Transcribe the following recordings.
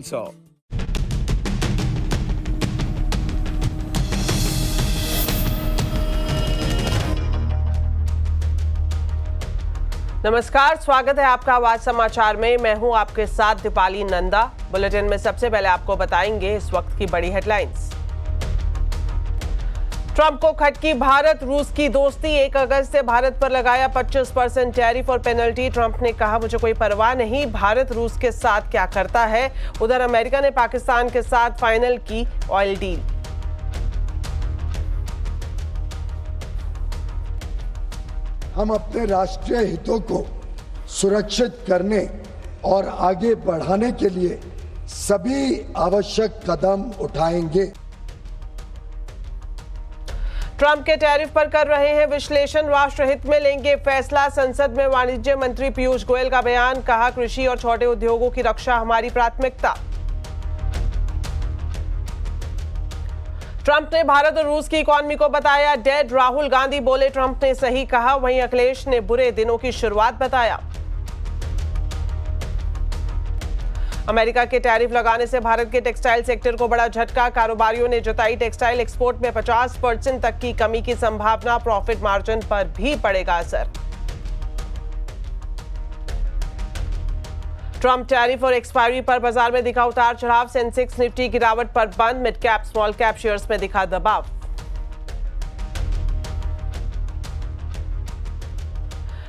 So. नमस्कार, स्वागत है आपका आवाज समाचार में। मैं हूं आपके साथ दीपाली नंदा। बुलेटिन में सबसे पहले आपको बताएंगे इस वक्त की बड़ी हेडलाइंस। ट्रंप को खटकी भारत रूस की दोस्ती। 1 अगस्त से भारत पर लगाया 25% टैरिफ और पेनल्टी। ट्रंप ने कहा, मुझे कोई परवाह नहीं, भारत रूस के साथ क्या करता है। उधर अमेरिका ने पाकिस्तान के साथ फाइनल की ऑयल डील। हम अपने राष्ट्रीय हितों को सुरक्षित करने और आगे बढ़ाने के लिए सभी आवश्यक कदम उठाएंगे। ट्रंप के टैरिफ पर कर रहे हैं विश्लेषण, राष्ट्रहित में लेंगे फैसला। संसद में वाणिज्य मंत्री पीयूष गोयल का बयान, कहा कृषि और छोटे उद्योगों की रक्षा हमारी प्राथमिकता। ट्रंप ने भारत और रूस की इकोनॉमी को बताया डेड। राहुल गांधी बोले, ट्रंप ने सही कहा। वहीं अखिलेश ने बुरे दिनों की शुरुआत बताया। अमेरिका के टैरिफ लगाने से भारत के टेक्सटाइल सेक्टर को बड़ा झटका। कारोबारियों ने जताई टेक्सटाइल एक्सपोर्ट में 50% तक की कमी की संभावना। प्रॉफिट मार्जिन पर भी पड़ेगा असर। ट्रंप टैरिफ और एक्सपायरी पर बाजार में दिखा उतार चढ़ाव। सेंसेक्स निफ्टी गिरावट पर बंद। Mid cap small cap shares में दिखा दबाव।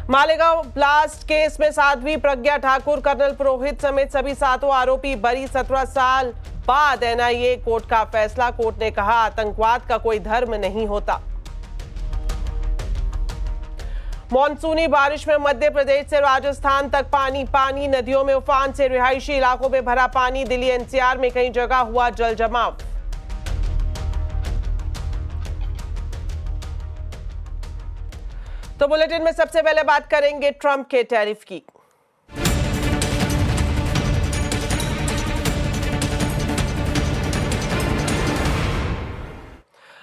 मालेगांव ब्लास्ट केस में साध्वी प्रज्ञा ठाकुर, कर्नल पुरोहित समेत सभी 7 आरोपी बरी। 17 साल बाद एनआईए कोर्ट का फैसला। कोर्ट ने कहा, आतंकवाद का कोई धर्म नहीं होता। मॉनसूनी बारिश में मध्य प्रदेश से राजस्थान तक पानी। नदियों में उफान से रिहायशी इलाकों में भरा पानी। दिल्ली एनसीआर में कई जगह हुआ जल जमाव। तो बुलेटिन में सबसे पहले बात करेंगे ट्रंप के टैरिफ की।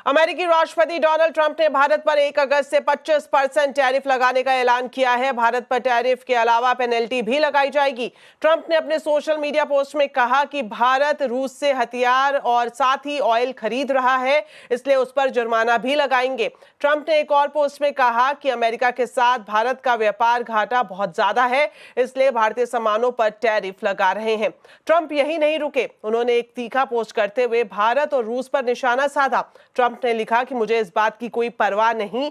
अमेरिकी राष्ट्रपति डोनाल्ड ट्रंप ने भारत पर 1 अगस्त से 25% टैरिफ लगाने का ऐलान किया है। भारत पर टैरिफ के अलावा पेनल्टी भी लगाई जाएगी। ट्रंप ने अपने सोशल मीडिया पोस्ट में कहा कि भारत रूस से हथियार और साथ ही ऑयल खरीद रहा है, इसलिए उस पर जुर्माना भी लगाएंगे। ट्रंप ने एक और पोस्ट में कहा कि अमेरिका के साथ भारत का व्यापार घाटा बहुत ज्यादा है, इसलिए भारतीय सामानों पर टैरिफ लगा रहे हैं। ट्रंप यही नहीं रुके, उन्होंने एक तीखा पोस्ट करते हुए भारत और रूस पर निशाना साधा। ट्रंप ने लिखा कि मुझे इस बात की कोई परवाह नहीं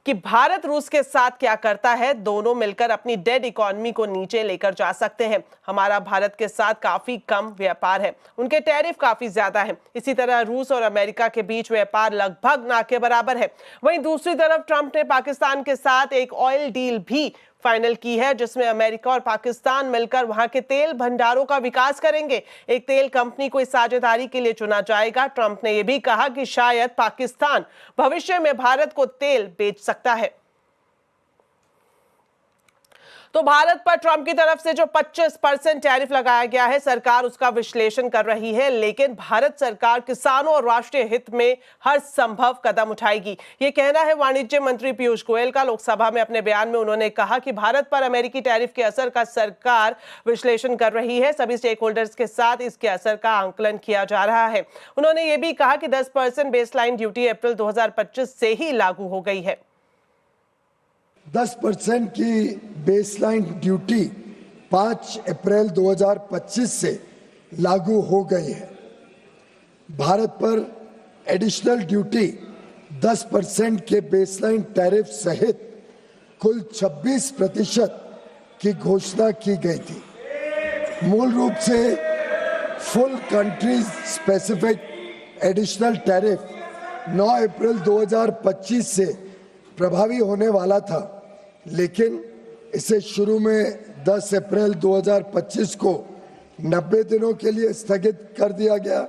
कि भारत रूस के साथ क्या करता है, दोनों मिलकर अपनी डेड इकोनॉमी को नीचे लेकर जा सकते हैं। हमारा भारत के साथ काफी कम व्यापार है, उनके टैरिफ काफी ज्यादा है। इसी तरह रूस और अमेरिका के बीच व्यापार लगभग ना के बराबर है। वहीं दूसरी तरफ ट्रंप ने पाकिस्तान के साथ एक ऑयल डील भी फाइनल की है, जिसमें अमेरिका और पाकिस्तान मिलकर वहां के तेल भंडारों का विकास करेंगे। एक तेल कंपनी को इस साझेदारी के लिए चुना जाएगा। ट्रंप ने यह भी कहा कि शायद पाकिस्तान भविष्य में भारत को तेल बेच सकता है। तो भारत पर ट्रंप की तरफ से जो 25% टैरिफ लगाया गया है, सरकार उसका विश्लेषण कर रही है, लेकिन भारत सरकार किसानों और राष्ट्रीय हित में हर संभव कदम उठाएगी, ये कहना है वाणिज्य मंत्री पीयूष गोयल का। लोकसभा में अपने बयान में उन्होंने कहा कि भारत पर अमेरिकी टैरिफ के असर का सरकार विश्लेषण कर रही है। सभी स्टेक होल्डर्स के साथ इसके असर का आंकलन किया जा रहा है। उन्होंने ये भी कहा कि 10% बेसलाइन ड्यूटी अप्रैल 2025 से ही लागू हो गई है। 10% की बेसलाइन ड्यूटी 5 अप्रैल 2025 से लागू हो गई है। भारत पर एडिशनल ड्यूटी 10% के बेसलाइन टैरिफ सहित कुल 26% की घोषणा की गई थी। मूल रूप से full country specific additional tariff 9 अप्रैल 2025 से प्रभावी होने वाला था, लेकिन इसे शुरू में 10 अप्रैल 2025 को 90 दिनों के लिए स्थगित कर दिया गया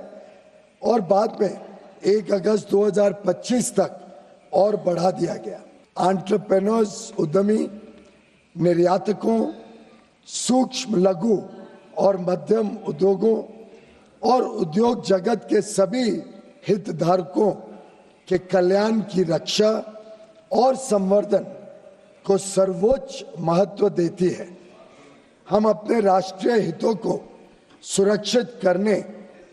और बाद में 1 अगस्त 2025 तक और बढ़ा दिया गया। एंटरप्रेन्योर्स, उद्यमी, निर्यातकों, सूक्ष्म, लघु और मध्यम उद्योगों और उद्योग जगत के सभी हितधारकों के कल्याण की रक्षा और संवर्धन को सर्वोच्च महत्व देती है। हम अपने राष्ट्रीय हितों को सुरक्षित करने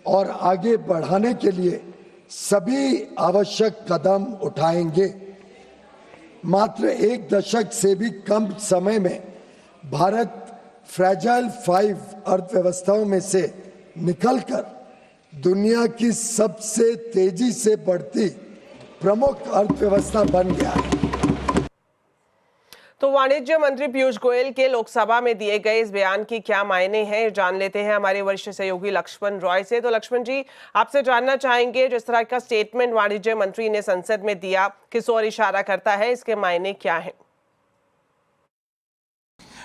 और आगे बढ़ाने के लिए सभी आवश्यक कदम उठाएंगे। मात्र एक दशक से भी कम समय में भारत फ्रैजाइल 5 अर्थव्यवस्थाओं में से निकलकर दुनिया की सबसे तेजी से बढ़ती प्रमुख अर्थव्यवस्था बन गया है। तो वाणिज्य मंत्री पीयूष गोयल के लोकसभा में दिए गए इस बयान की क्या मायने हैं, जान लेते हैं हमारे वरिष्ठ सहयोगी लक्ष्मण रॉय से। तो लक्ष्मण जी, आपसे जानना चाहेंगे, जिस तरह का स्टेटमेंट वाणिज्य मंत्री ने संसद में दिया, किस ओर इशारा करता है, इसके मायने क्या हैं?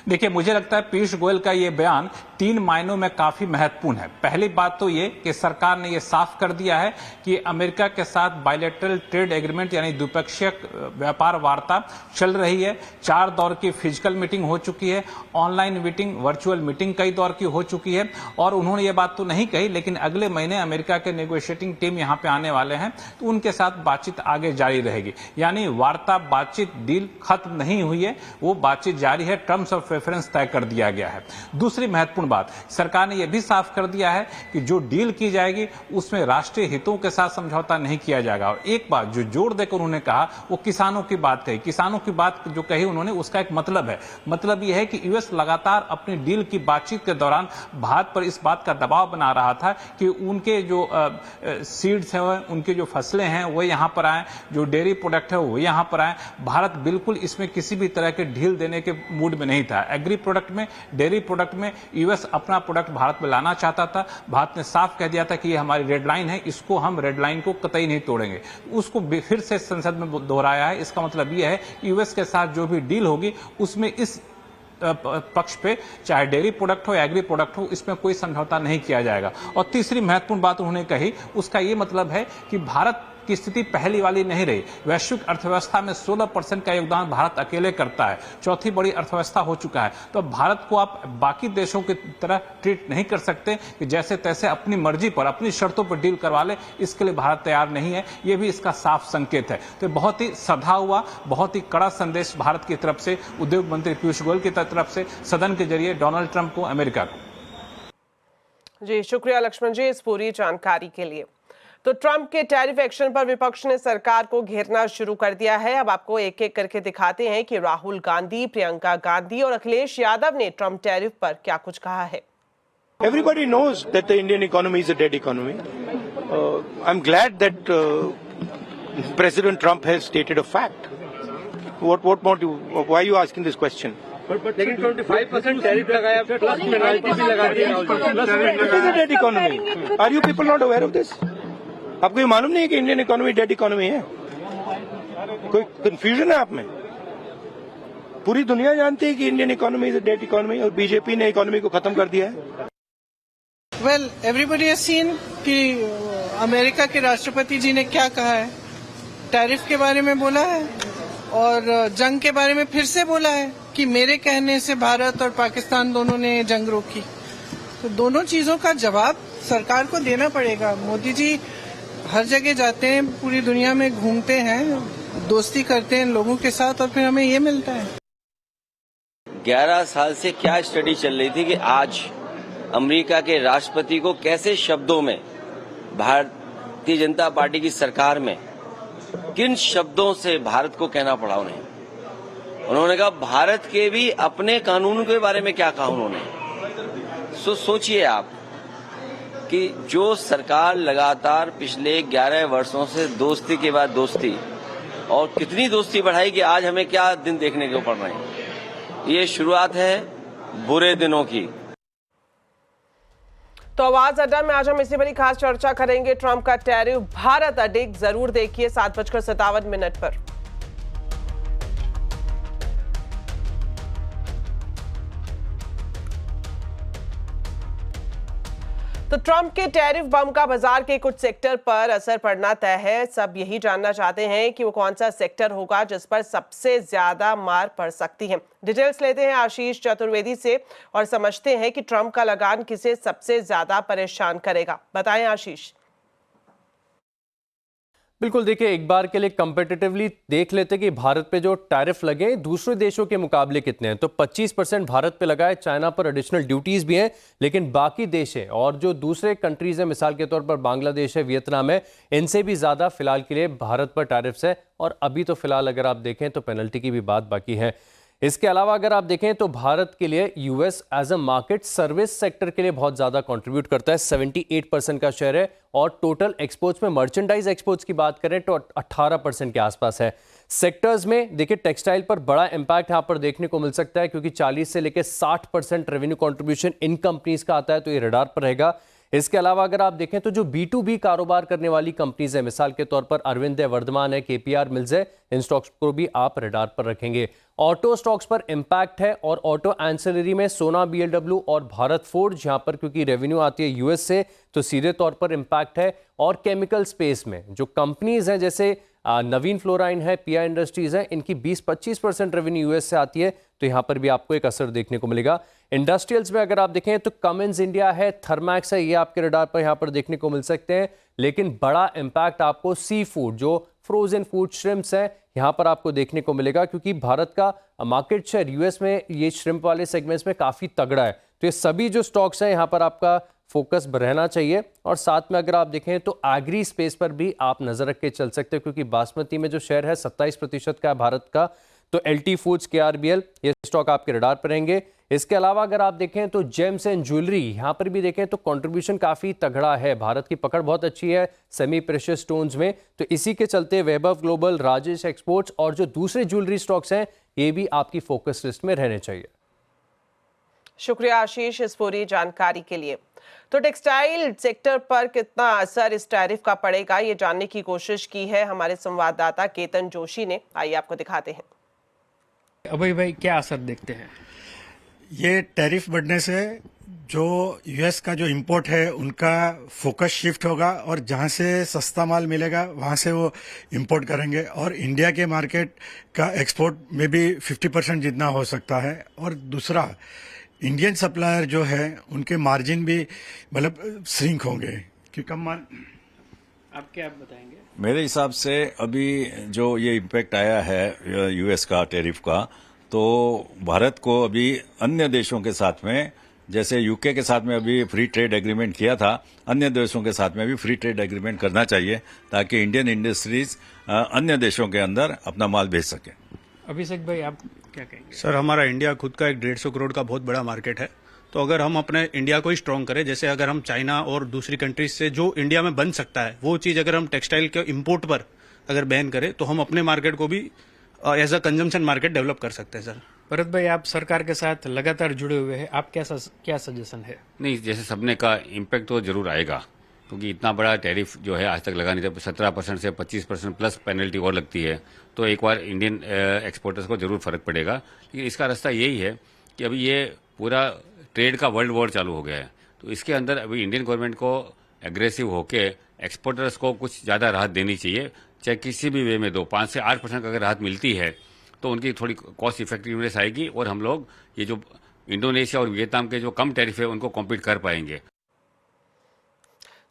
देखिए, मुझे लगता है पीयूष गोयल का ये बयान 3 मायनों में काफी महत्वपूर्ण है। पहली बात तो ये कि सरकार ने ये साफ कर दिया है कि अमेरिका के साथ बायलैटरल ट्रेड एग्रीमेंट यानी द्विपक्षीय व्यापार वार्ता चल रही है। 4 दौर की फिजिकल मीटिंग हो चुकी है, ऑनलाइन मीटिंग, वर्चुअल मीटिंग कई दौर की हो चुकी है। और उन्होंने ये बात तो नहीं कही, लेकिन अगले महीने अमेरिका के नेगोशिएटिंग टीम यहाँ पे आने वाले हैं, तो उनके साथ बातचीत आगे जारी रहेगी। यानी वार्ता, बातचीत, डील खत्म नहीं हुई है, वो बातचीत जारी है। टर्म्स ऑफ रेफरेंस तय कर दिया गया है। दूसरी महत्वपूर्ण बात, सरकार ने यह भी साफ कर दिया है कि जो डील की जाएगी उसमें राष्ट्रीय हितों के साथ समझौता नहीं किया जाएगा। और एक बात जो जोर देकर उन्होंने कहा, वो किसानों की बात कही। किसानों की बात जो कही उन्होंने, उसका एक मतलब है। मतलब यह है कि यूएस लगातार अपनी डील की बातचीत के दौरान भारत पर इस बात का दबाव बना रहा था कि उनके जो सीड्स हैं, उनके जो फसलें हैं वो यहां पर आए, जो डेयरी प्रोडक्ट है वो यहां पर आए। भारत बिल्कुल इसमें किसी भी तरह के ढील देने के मूड में नहीं था। एग्री प्रोडक्ट में, डेयरी प्रोडक्ट में यूएस अपना प्रोडक्ट भारत में लाना चाहता था। भारत ने साफ कह दिया था कि ये हमारी रेड लाइन है, इसको हम रेड लाइन को कतई नहीं तोड़ेंगे। उसको फिर से संसद में दोहराया है। इसका मतलब यह है यूएस के साथ जो भी डील होगी उसमें इस पक्ष पे, चाहे डेयरी प्रोडक्ट हो या एग्री प्रोडक्ट हो, इसमें कोई समझौता नहीं किया जाएगा। और तीसरी महत्वपूर्ण बात उन्होंने कही, उसका ये मतलब है कि भारत की स्थिति पहली वाली नहीं रही। वैश्विक अर्थव्यवस्था में 16% का योगदान भारत अकेले करता है, चौथी बड़ी अर्थव्यवस्था हो चुका है। तो भारत को आप बाकी देशों की तरह ट्रीट नहीं कर सकते कि जैसे तैसे अपनी मर्जी पर, अपनी शर्तों पर डील करवा ले। इसके लिए भारत तैयार नहीं है। यह भी इसका साफ संकेत है। तो बहुत ही सधा हुआ, बहुत ही कड़ा संदेश भारत की तरफ से उद्योग मंत्री पीयूष गोयल की तरफ से सदन के जरिए डोनाल्ड ट्रंप को, अमेरिका को। जी शुक्रिया लक्ष्मण जी इस पूरी जानकारी के लिए। तो ट्रंप के टैरिफ एक्शन पर विपक्ष ने सरकार को घेरना शुरू कर दिया है। अब आपको एक एक करके दिखाते हैं कि राहुल गांधी, प्रियंका गांधी और अखिलेश यादव ने ट्रंप टैरिफ पर क्या कुछ कहा है। Everybody knows that the Indian economy is a dead economy. I'm glad that President Trump has stated a fact. What more do you, why are you asking this question? लेकिन 25% tariff लगाया, plus penalty भी लगा दी। It is a dead economy. Are you people not aware of this? आपको ये मालूम नहीं है कि इंडियन इकोनॉमी डेड इकोनॉमी है? कोई कंफ्यूजन है आप में? पूरी दुनिया जानती है कि Indian economy is a dead economy और बीजेपी ने इकोनॉमी को खत्म कर दिया है। वेल, एवरीबडी हैज सीन कि अमेरिका के राष्ट्रपति जी ने क्या कहा है। टैरिफ के बारे में बोला है और जंग के बारे में फिर से बोला है कि मेरे कहने से भारत और पाकिस्तान दोनों ने जंग रोकी। तो दोनों चीजों का जवाब सरकार को देना पड़ेगा। मोदी जी हर जगह जाते हैं, पूरी दुनिया में घूमते हैं, दोस्ती करते हैं लोगों के साथ और फिर हमें ये मिलता है। 11 साल से क्या स्टडी चल रही थी कि आज अमेरिका के राष्ट्रपति को कैसे शब्दों में भारतीय जनता पार्टी की सरकार में किन शब्दों से भारत को कहना पड़ा उन्हें। उन्होंने कहा भारत के भी अपने कानूनों के बारे में क्या कहा उन्होंने। सोचिए आप कि जो सरकार लगातार पिछले 11 वर्षों से दोस्ती के बाद दोस्ती और कितनी दोस्ती बढ़ाई कि आज हमें क्या दिन देखने को पड़ रहे हैं। ये शुरुआत है बुरे दिनों की। तो आवाज अड्डा में आज हम इसी बड़ी खास चर्चा करेंगे ट्रंप का टैरिफ भारत अडिग। जरूर देखिए 7:57 पर। तो ट्रंप के टैरिफ बम का बाजार के कुछ सेक्टर पर असर पड़ना तय है। सब यही जानना चाहते हैं कि वो कौन सा सेक्टर होगा जिस पर सबसे ज्यादा मार पड़ सकती है। डिटेल्स लेते हैं आशीष चतुर्वेदी से और समझते हैं कि ट्रंप का लगान किसे सबसे ज्यादा परेशान करेगा। बताएं आशीष। बिल्कुल, देखिए एक बार के लिए कंपेटिटिवली देख लेते कि भारत पे जो टैरिफ लगे दूसरे देशों के मुकाबले कितने हैं। तो 25% भारत पे लगा है, चाइना पर एडिशनल ड्यूटीज भी हैं, लेकिन बाकी देश हैं और जो दूसरे कंट्रीज हैं, मिसाल के तौर पर बांग्लादेश है, वियतनाम है, इनसे भी ज़्यादा फिलहाल के लिए भारत पर टैरिफ्स है। और अभी तो फिलहाल अगर आप देखें तो पेनल्टी की भी बात बाकी है। इसके अलावा अगर आप देखें तो भारत के लिए US as a market service sector के लिए बहुत ज़्यादा कंट्रीब्यूट करता है, 78% का शेयर है। और टोटल एक्सपोर्ट्स में मर्चेंडाइज एक्सपोर्ट्स की बात करें तो 18% के आसपास है। सेक्टर्स में देखिए टेक्सटाइल पर बड़ा इंपैक्ट यहाँ पर देखने को मिल सकता है, क्योंकि 40 से लेकर 60% रेवेन्यू कंट्रीब्यूशन इन कंपनीज का आता है, तो ये रडार पर रहेगा। इसके अलावा अगर आप देखें तो जो B2B कारोबार करने वाली कंपनीज है, मिसाल के तौर पर अरविंद है, वर्धमान है, KPR मिल्स है, इन स्टॉक्स को भी आप रडार पर रखेंगे। ऑटो स्टॉक्स पर इंपैक्ट है और ऑटो एंसिलरी में सोना, BLW और भारत फोर्ज, यहां पर क्योंकि रेवेन्यू आती है यूएस से तो सीधे तौर पर इंपैक्ट है। और केमिकल स्पेस में जो कंपनीज हैं जैसे नवीन फ्लोराइन है, PI इंडस्ट्रीज है, इनकी 20-25% रेवेन्यू यूएस से आती है, तो यहां पर भी आपको एक असर देखने को मिलेगा। इंडस्ट्रियल्स में अगर आप देखें तो कमिंस इंडिया है, थर्मैक्स है, ये आपके रडार पर यहां पर देखने को मिल सकते हैं। लेकिन बड़ा इंपैक्ट आपको सी फूड, जो फ्रोजन फूड श्रिम्प्स है, यहां पर आपको देखने को मिलेगा, क्योंकि भारत का मार्केट शेयर यूएस में ये श्रिम्प वाले सेगमेंट्स में काफी तगड़ा है। तो ये सभी जो स्टॉक्स हैं यहां पर आपका फोकस रहना चाहिए। और साथ में अगर आप देखें तो एग्री स्पेस पर भी आप नजर रख के चल सकते हो, क्योंकि बासमती में जो शेयर है 27% का है भारत का, तो LT फूड्स, KRBL, ये स्टॉक आपके रडार पर रहेंगे। इसके अलावा अगर आप देखें तो जेम्स एंड ज्वेलरी, यहां पर भी देखें तो कंट्रीब्यूशन काफी तगड़ा है, भारत की पकड़ बहुत अच्छी है सेमी प्रेशियस स्टोन्स में, तो इसी के चलते वैभव ग्लोबल, राजेश एक्सपोर्ट्स और जो दूसरे ज्वेलरी स्टॉक्स हैं ये भी आपकी फोकस लिस्ट में रहने चाहिए। शुक्रिया आशीष इस पूरी जानकारी के लिए। तो टेक्सटाइल सेक्टर पर कितना असर इस टैरिफ का पड़ेगा, ये जानने की कोशिश की है हमारे संवाददाता केतन जोशी ने। आइए आपको दिखाते हैं। अभय भाई, क्या असर देखते हैं? ये टैरिफ बढ़ने से जो यूएस का जो इंपोर्ट है उनका फोकस शिफ्ट होगा और जहां से सस्ता माल मिलेगा वहां से वो इंपोर्ट करेंगे और इंडिया के मार्केट का एक्सपोर्ट में भी 50% जितना हो सकता है। और दूसरा, इंडियन सप्लायर जो है उनके मार्जिन भी मतलब श्रिंक होंगे कि कम आप क्या बताएंगे? मेरे हिसाब से अभी जो ये इम्पैक्ट आया है यूएस का टैरिफ का, तो भारत को अभी अन्य देशों के साथ में, जैसे यूके के साथ में अभी फ्री ट्रेड एग्रीमेंट किया था, अन्य देशों के साथ में भी फ्री ट्रेड एग्रीमेंट करना चाहिए, ताकि इंडियन इंडस्ट्रीज अन्य देशों के अंदर अपना माल भेज सके। अभिषेक भाई, आप क्या कहेंगे? सर, हमारा इंडिया खुद का एक 150 करोड़ का बहुत बड़ा मार्केट है, तो अगर हम अपने इंडिया को ही स्ट्रॉन्ग करें, जैसे अगर हम चाइना और दूसरी कंट्रीज से जो इंडिया में बन सकता है वो चीज अगर हम टेक्सटाइल के इंपोर्ट पर अगर बैन करें, तो हम अपने मार्केट को भी as a consumption market develop कर सकते हैं। सर भरत भाई, आप सरकार के साथ लगातार जुड़े हुए हैं, आप क्या सजेशन है? नहीं, जैसे सबने का इम्पैक्ट तो जरूर आएगा, क्योंकि इतना बड़ा टैरिफ जो है आज तक लगा नहीं था। 17% से 25% प्लस पेनल्टी और लगती है, तो एक बार इंडियन एक्सपोर्टर्स को जरूर फर्क पड़ेगा। लेकिन इसका रास्ता यही है कि अभी ये पूरा ट्रेड का वर्ल्ड वॉर चालू हो गया है, तो इसके अंदर अभी इंडियन गवर्नमेंट को एग्रेसिव होके एक्सपोर्टर्स को कुछ ज़्यादा राहत देनी चाहिए, चाहे किसी भी वे में दो। 5 से 8% अगर राहत मिलती है तो उनकी थोड़ी कॉस्ट इफेक्टिवनेस आएगी और हम लोग ये जो इंडोनेशिया और वियतनाम के जो कम टैरिफ है उनको कॉम्पीट कर पाएंगे।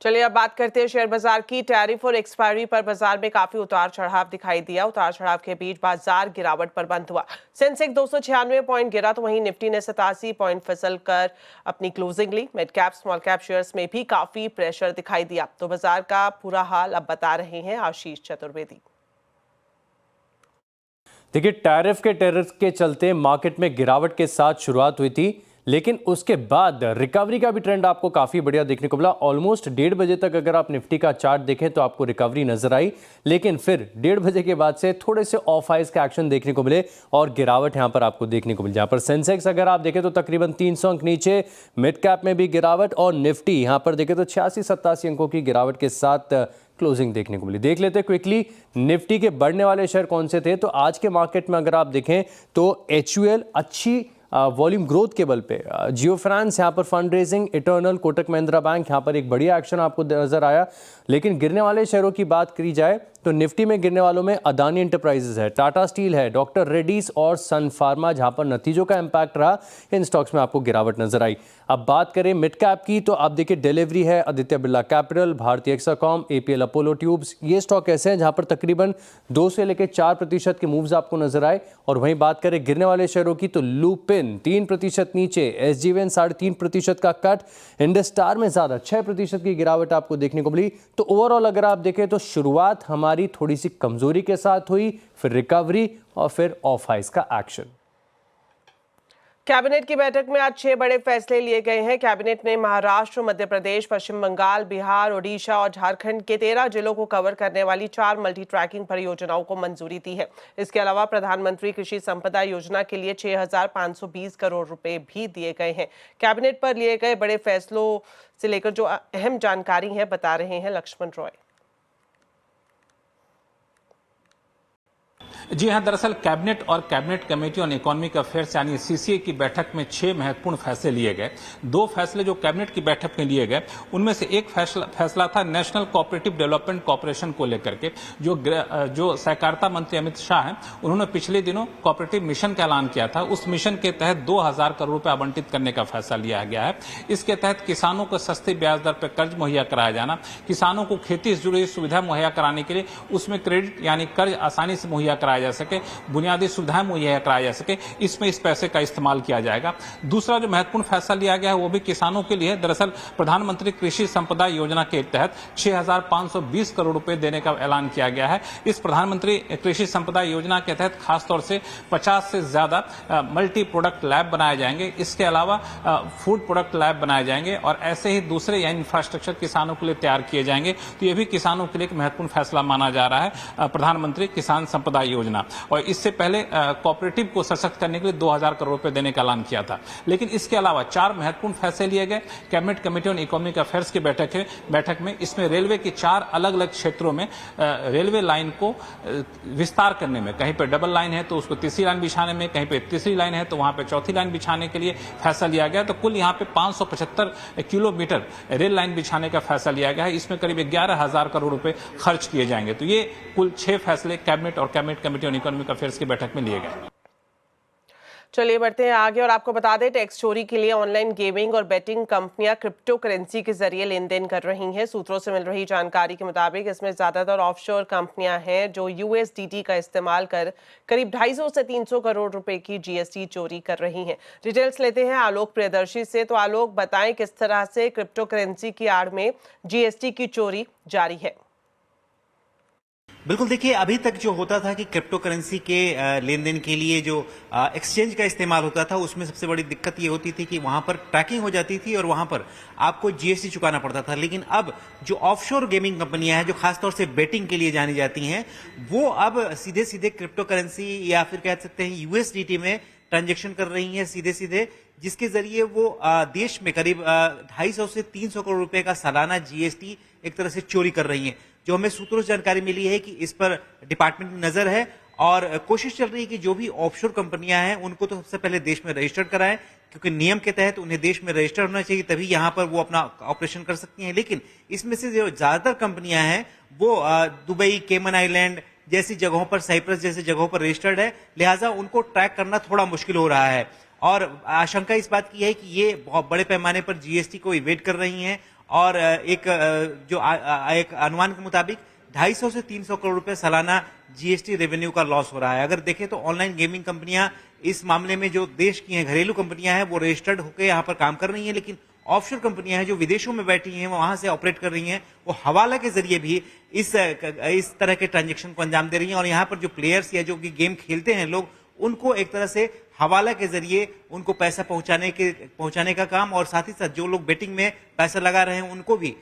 चलिए अब बात करते हैं शेयर बाजार की। टैरिफ और एक्सपायरी पर बाजार में काफी उतार चढ़ाव दिखाई दिया। उतार चढ़ाव के बीच बाजार गिरावट पर बंद हुआ। सेंसेक्स 296 पॉइंट गिरा, तो वहीं निफ्टी ने 87 पॉइंट फिसल कर अपनी क्लोजिंग ली। Mid cap small cap shares में भी काफी प्रेशर दिखाई दिया। तो बाजार का पूरा हाल अब बता रहे हैं आशीष चतुर्वेदी। देखिए, टैरिफ के चलते मार्केट में गिरावट के साथ शुरुआत हुई थी, लेकिन उसके बाद रिकवरी का भी ट्रेंड आपको काफी बढ़िया देखने को मिला। ऑलमोस्ट 1:30 बजे तक अगर आप निफ्टी का चार्ट देखें तो आपको रिकवरी नजर आई, लेकिन फिर 1:30 बजे के बाद से थोड़े से ऑफ आइज के एक्शन देखने को मिले और गिरावट यहां पर आपको देखने को मिली। जहां पर सेंसेक्स अगर आप देखें तो तकरीबन 300 अंक नीचे, मिड कैप में भी गिरावट, और निफ्टी यहां पर देखें तो 86-87 अंकों की गिरावट के साथ क्लोजिंग देखने को मिली। देख लेते हैं क्विकली निफ्टी के बढ़ने वाले शेयर कौन से थे। तो आज के मार्केट में अगर आप देखें तो HUL अच्छी वॉल्यूम ग्रोथ के बल पे, जियो फाइनेंस यहाँ पर fund raising, eternal, Kotak Mahindra bank यहाँ पर एक बढ़िया एक्शन आपको नजर आया। लेकिन गिरने वाले शेयरों की बात करी जाए तो निफ्टी में गिरने वालों में अदानी एंटरप्राइजेज है, टाटा स्टील है, डॉक्टर रेड्डीज और सन फार्मा, जहां पर नतीजों का इंपैक्ट रहा, इन स्टॉक्स में आपको गिरावट नजर आई। अब बात करें मिड कैप की, तो आप देखिए डिलीवरी है, आदित्य बिरला कैपिटल, भारतीय एक्साकॉम, एपीएल अपोलो ट्यूब्स, ये स्टॉक ऐसे हैं जहां पर तकरीबन 2 से लेकर 4% के मूव्स आपको नजर आए। और वहीं बात करें गिरने वाले शेयरों की, तो लुपिन 3% नीचे, एसजीवीएन 3.5% का कट, इंडस्टार में ज्यादा 6% की गिरावट आपको देखने को मिली। तो ओवरऑल अगर आप देखें तो शुरुआत हमारी थोड़ी सी कमजोरी के साथ हुई, फिर रिकवरी और फिर ऑफ हाइज का एक्शन। कैबिनेट की बैठक में आज 6 बड़े फैसले लिए गए हैं। कैबिनेट ने महाराष्ट्र, मध्य प्रदेश, पश्चिम बंगाल, बिहार, ओडिशा और झारखंड के 13 जिलों को कवर करने वाली 4 मल्टी ट्रैकिंग परियोजनाओं को मंजूरी दी है। इसके अलावा प्रधानमंत्री कृषि संपदा योजना के लिए 6,520 करोड़ रुपए भी दिए गए हैं। कैबिनेट पर लिए गए बड़े फैसलों से लेकर जो अहम जानकारी है बता रहे हैं लक्ष्मण रॉय। जी हां, दरअसल कैबिनेट और cabinet committee on economic affairs यानी सीसीए की बैठक में 6 महत्वपूर्ण फैसले लिए गए। 2 फैसले जो कैबिनेट की बैठक में लिए गए, उनमें से एक फैसला था नेशनल कोऑपरेटिव डेवलपमेंट कॉर्पोरेशन को लेकर के। जो सहकारिता मंत्री अमित शाह हैं, उन्होंने पिछले दिनों कोऑपरेटिव मिशन का ऐलान किया था। उस मिशन के तहत 2,000 करोड़ रुपए आवंटित करने का फैसला लिया गया है। इसके तहत किसानों को सस्ती ब्याज दर पर कर्ज मुहैया कराया जाना, किसानों को खेती से जुड़ी सुविधा मुहैया कराने के लिए उसमें क्रेडिट यानी कर्ज आसानी से मुहैया कराया जा सके, बुनियादी सुविधाएं मुहैया कराया जा सके, इसमें इस पैसे का इस्तेमाल किया जाएगा। दूसरा जो महत्वपूर्ण फैसला लिया गया है वो भी किसानों के लिए। दरअसल प्रधानमंत्री कृषि संपदा योजना के तहत 6,520 करोड़ रुपए देने का ऐलान किया गया है। इस प्रधानमंत्री कृषि संपदा योजना के तहत खासतौर से 50 से ज्यादा मल्टी प्रोडक्ट लैब बनाए जाएंगे। इसके अलावा फूड प्रोडक्ट लैब बनाए जाएंगे और ऐसे ही दूसरे या इंफ्रास्ट्रक्चर किसानों के लिए तैयार किए जाएंगे। तो ये भी किसानों के लिए एक महत्वपूर्ण फैसला माना जा रहा है प्रधानमंत्री किसान संपदा योजना। और इससे पहले कोऑपरेटिव को सशक्त करने के लिए 2,000 करोड़ रुपए देने का ऐलान किया था। लेकिन इसके अलावा 4 महत्वपूर्ण फैसले लिए गए cabinet committee on economic affairs की बैठक में। इसमें रेलवे के 4 अलग अलग क्षेत्रों में रेलवे लाइन को विस्तार करने में, कहीं पर डबल लाइन है तो उसको तीसरी लाइन बिछाने में, कहीं पर तीसरी लाइन है तो वहां पर चौथी लाइन बिछाने के लिए फैसला लिया गया। तो कुल यहाँ पे 575 किलोमीटर रेल लाइन बिछाने का फैसला लिया गया है। इसमें करीब 11,000 करोड़ रुपए खर्च किए जाएंगे। तो ये कुल 6 फैसले कैबिनेट और cabinet committee on economic affairs की बैठक में लिए गए। चलिए बढ़ते हैं आगे और आपको बता दें टैक्स चोरी के लिए ऑनलाइन गेमिंग और बेटिंग कंपनियां क्रिप्टो करेंसी के जरिए लेन देन कर रही हैं। सूत्रों से मिल रही जानकारी के मुताबिक इसमें ज्यादातर ऑफशोर कंपनियां हैं जो यूएसडीटी का इस्तेमाल कर करीब 250 से 300 करोड़ रुपए की जीएसटी चोरी कर रही हैं। डिटेल्स लेते हैं आलोक प्रियदर्शी से। तो आलोक, बताएं किस तरह से क्रिप्टो करेंसी की आड़ में जीएसटी की चोरी जारी है। बिल्कुल, देखिए अभी तक जो होता था कि क्रिप्टो करेंसी के लेन देन के लिए जो एक्सचेंज का इस्तेमाल होता था, उसमें सबसे बड़ी दिक्कत ये होती थी कि वहां पर ट्रैकिंग हो जाती थी और वहां पर आपको जीएसटी चुकाना पड़ता था। लेकिन अब जो ऑफशोर गेमिंग कंपनियां हैं जो खासतौर से बेटिंग के लिए जानी जाती हैं, वो अब सीधे सीधे क्रिप्टो करेंसी या फिर कह सकते हैं यूएसडीटी में ट्रांजेक्शन कर रही हैं सीधे सीधे, जिसके जरिए वो देश में करीब 250 से 300 करोड़ रुपए का सालाना जीएसटी एक तरह से चोरी कर रही हैं। जो हमें सूत्रों से जानकारी मिली है कि इस पर डिपार्टमेंट की नजर है और कोशिश चल रही है कि जो भी ऑफशोर कंपनियां हैं उनको तो सबसे पहले देश में रजिस्टर्ड कराएं, क्योंकि नियम के तहत उन्हें देश में रजिस्टर्ड होना चाहिए, तभी यहां पर वो अपना ऑपरेशन कर सकती हैं। लेकिन इसमें से जो ज्यादातर कंपनियां हैं वो दुबई, केमन आइलैंड जैसी जगहों पर, साइप्रस जैसी जगहों पर रजिस्टर्ड है, लिहाजा उनको ट्रैक करना थोड़ा मुश्किल हो रहा है। और आशंका इस बात की है कि ये बहुत बड़े पैमाने पर जीएसटी को इवेड कर रही हैं और एक अनुमान के मुताबिक 250 से 300 करोड़ रुपए सालाना जीएसटी रेवेन्यू का लॉस हो रहा है। अगर देखें तो ऑनलाइन गेमिंग कंपनियां इस मामले में जो देश की हैं, घरेलू कंपनियां हैं, वो रजिस्टर्ड होकर यहाँ पर काम कर रही हैं, लेकिन ऑफशोर कंपनियां हैं जो विदेशों में बैठी हैं, वहां से ऑपरेट कर रही हैं, वो हवाला के जरिए भी इस तरह के ट्रांजेक्शन को अंजाम दे रही हैं। और यहाँ पर जो प्लेयर्स या जो कि गेम खेलते हैं लोग, उनको एक तरह से हवाला के जरिए उनको पैसा पहुंचाने का काम, और साथ ही साथ जो लोग बेटिंग में पैसा लगा रहे हैं उनको भी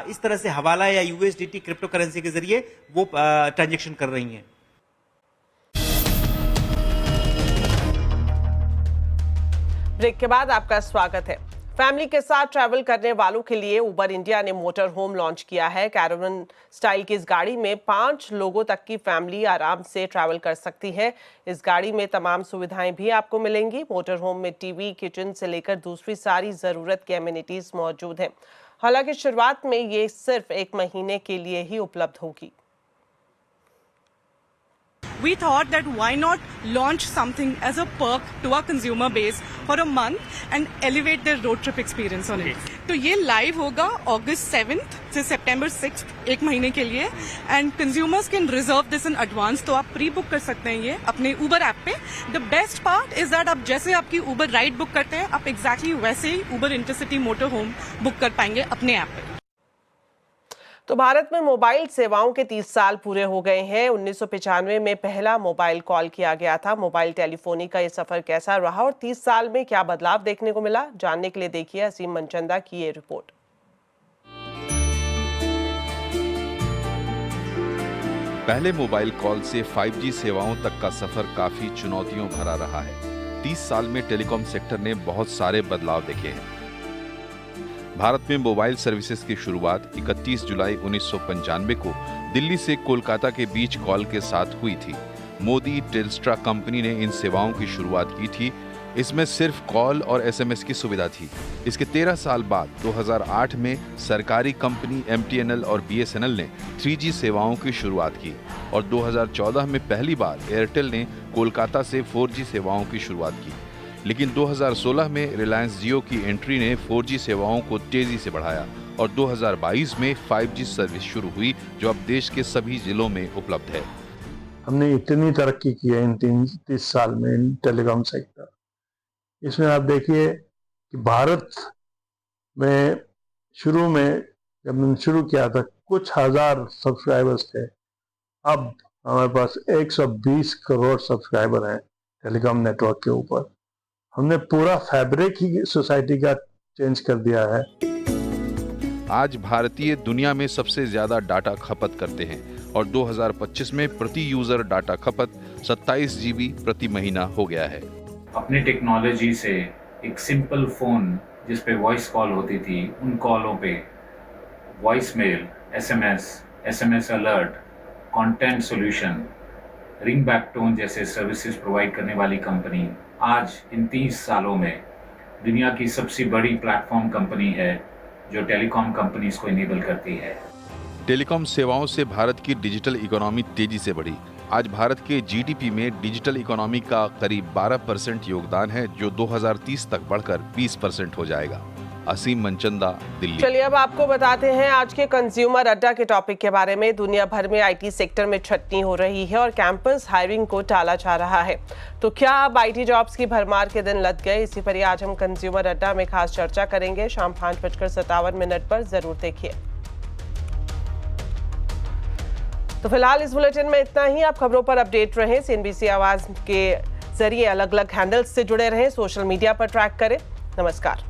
इस तरह से हवाला या यूएसडीटी क्रिप्टो करेंसी के जरिए वो ट्रांजेक्शन कर रही हैं। ब्रेक के बाद आपका स्वागत है। फैमिली के साथ ट्रैवल करने वालों के लिए उबर इंडिया ने मोटर होम लॉन्च किया है। कैरावन स्टाइल की इस गाड़ी में 5 लोगों तक की फैमिली आराम से ट्रैवल कर सकती है। इस गाड़ी में तमाम सुविधाएं भी आपको मिलेंगी। मोटर होम में टीवी, किचन से लेकर दूसरी सारी जरूरत की एमिनिटीज मौजूद हैं। हालांकि शुरुआत में ये सिर्फ 1 महीने के लिए ही उपलब्ध होगी। we thought that why not launch something as a perk to our consumer base for a month and elevate their road trip experience on it. तो ये लाइव होगा August 7th से September 6th, एक महीने के लिए, and consumers can reserve this in advance. तो आप प्री बुक कर सकते हैं ये अपने उबर ऐप पे. The best part is that आप जैसे आपकी उबर राइड बुक करते हैं, आप एग्जैक्टली वैसे ही उबर इंटरसिटी मोटर होम बुक कर पाएंगे अपने ऐप पे. तो भारत में मोबाइल सेवाओं के 30 साल पूरे हो गए हैं. 1995 में पहला मोबाइल कॉल किया गया था. मोबाइल टेलीफोनी का ये सफर कैसा रहा और 30 साल में क्या बदलाव देखने को मिला, जानने के लिए देखिए असीम मनचंदा की ये रिपोर्ट. पहले मोबाइल कॉल से 5G सेवाओं तक का सफर काफी चुनौतियों भरा रहा है. 30 साल में टेलीकॉम सेक्टर ने बहुत सारे बदलाव देखे हैं. भारत में मोबाइल सर्विसेज की शुरुआत 31 जुलाई 1995 को दिल्ली से कोलकाता के बीच कॉल के साथ हुई थी. मोदी टेलस्ट्रा कंपनी ने इन सेवाओं की शुरुआत की थी. इसमें सिर्फ कॉल और SMS की सुविधा थी. इसके 13 साल बाद 2008 में सरकारी कंपनी MTNL और BSNL ने 3G सेवाओं की शुरुआत की और 2014 में पहली बार एयरटेल ने कोलकाता से 4G सेवाओं की शुरुआत की. लेकिन 2016 में रिलायंस जियो की एंट्री ने 4G सेवाओं को तेजी से बढ़ाया और 2022 में 5G सर्विस शुरू हुई जो अब देश के सभी जिलों में उपलब्ध है. हमने इतनी तरक्की की है इन 30 साल में इन टेलीकॉम सेक्टर. इसमें आप देखिए कि भारत में शुरू में जब मैंने शुरू किया था कुछ हजार सब्सक्राइबर्स थे. अब हमारे पास 120 करोड़ सब्सक्राइबर हैं टेलीकॉम नेटवर्क के ऊपर. हमने पूरा फैब्रिक ही सोसाइटी का चेंज कर दिया है. आज भारतीय दुनिया में सबसे ज्यादा डाटा खपत करते हैं और 2025 में प्रति यूजर डाटा खपत 27 GB प्रति महीना हो गया है. अपनी टेक्नोलॉजी से एक सिंपल फोन जिस पे वॉइस कॉल होती थी, उन कॉलों पे voice mail, SMS alert, content solution, ring back tone जैसे सर्विसेज प्रोवाइड करने वाली कंपनी आज इन 30 सालों में दुनिया की सबसे बड़ी प्लेटफॉर्म कंपनी है जो टेलीकॉम कंपनीज को इनेबल करती है. टेलीकॉम सेवाओं से भारत की डिजिटल इकोनॉमी तेजी से बढ़ी. आज भारत के GDP में डिजिटल इकोनॉमी का करीब 12% योगदान है जो 2030 तक बढ़कर 20% हो जाएगा. असीम मनचंदा, दिल्ली. चलिए अब आपको बताते हैं आज के कंज्यूमर अड्डा के टॉपिक के बारे में. दुनिया भर में IT सेक्टर में छटनी हो रही है और कैंपस हायरिंग को टाला जा रहा है. तो क्या अब IT जॉब्स की भरमार के दिन लद गए? इसी पर ही आज हम कंज्यूमर अड्डा में खास चर्चा करेंगे. शाम 5:57 पर जरूर देखिए. तो फिलहाल इस बुलेटिन में इतना ही. आप खबरों पर अपडेट रहें. CNBC आवाज के जरिए अलग अलग हैंडल्स से जुड़े रहें. सोशल मीडिया पर ट्रैक करें. नमस्कार.